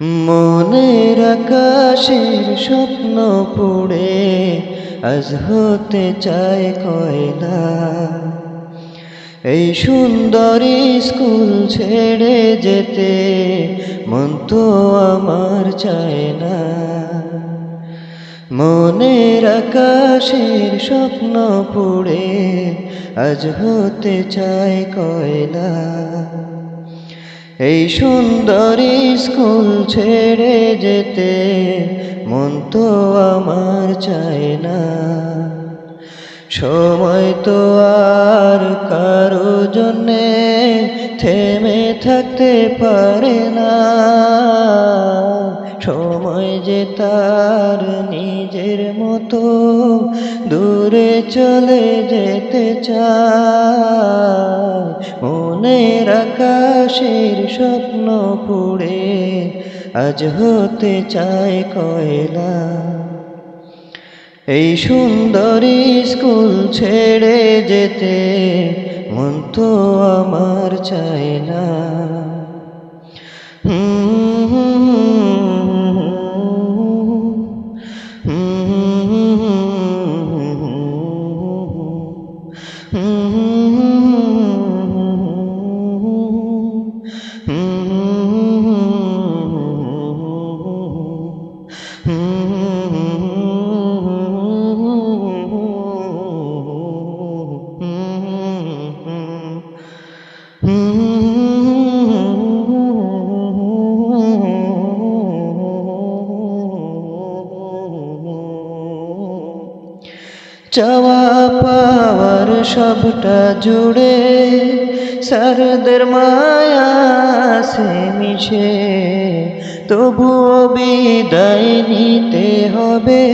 মনের আকাশের স্বপ্ন পুড়ে আজ হতে চায় কয়লা। এই সুন্দর স্কুল ছেড়ে যেতে মন তো আমার চায় না। মনের আকাশের স্বপ্ন পুড়ে আজ হতে চায় কয়লা। এই সুন্দর স্কুল ছেড়ে যেতে মন তো আমার চায় না। সময় তো আর কারো জন্যে থেমে থাকতে পারে না। সময় যে তার নিজের মতো দূরে চলে যেতে চায়। মনের আকাশের স্বপ্ন পুড়ে আজ হতে চায় কয়লা। এই সুন্দর স্কুল ছেড়ে যেতে মন তো আমার চায় না। চাওয়া পাওয়ার সবটা জুড়ে স্যারদের মায়া সে মিশে, তবুও বিদায় নিতে হবে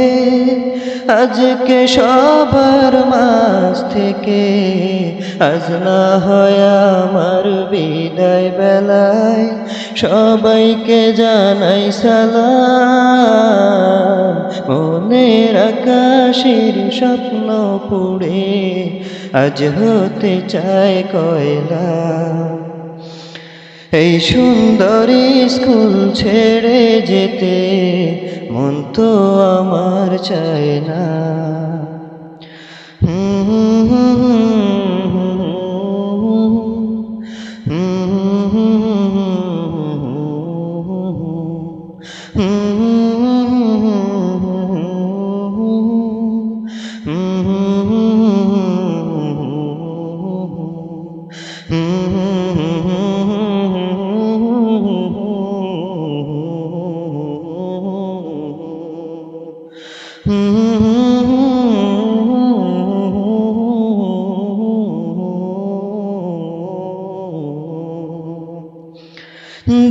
আজকে সবার মাঝ থেকে। আজ না হয় আমার বিদায় বেলায় সবাইকে জানাই সালাম। মনের আকাশের স্বপ্ন পুড়ে আজ হতে চায় কয়লা। এই সুন্দর স্কুল ছেড়ে যেতে মন তো আমার চায় না।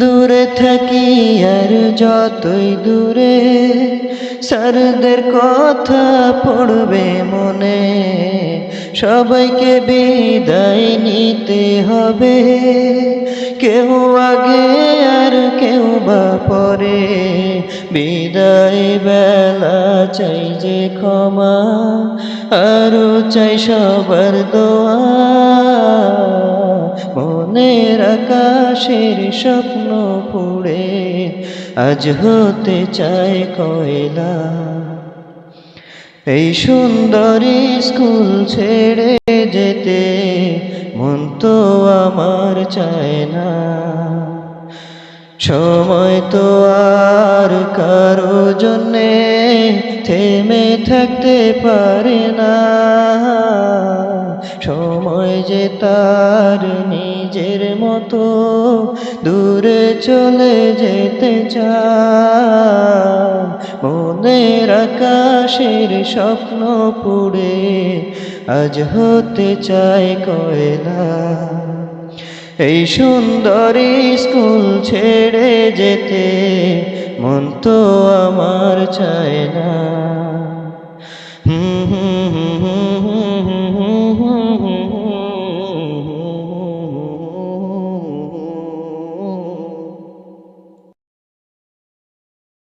দূরে থাকি আর যতই দূরে স্যারদের কথা পড়বে মনে। সবাইকে বিদায় নিতে হবে, কেউ আগে আর কেউ বা পরে। বিদায় বেলা চাই যে ক্ষমা, আরো চাই সবার দোয়া। মনের আকাশের স্বপ্ন পুড়ে আজ হতে চায় কয়লা। এই সুন্দর স্কুল ছেড়ে যেতে মন তো আমার চায় না। সময় তো আর কারো জন্যে থেমে থাকতে পারে না। সময় যে তার নিজের মতো দূরে চলে যেতে চায়। মনের আকাশের স্বপ্ন পুড়ে আজ হতে চায় কয়লা। এই সুন্দর স্কুল ছেড়ে যেতে মন তো আমার চায় না।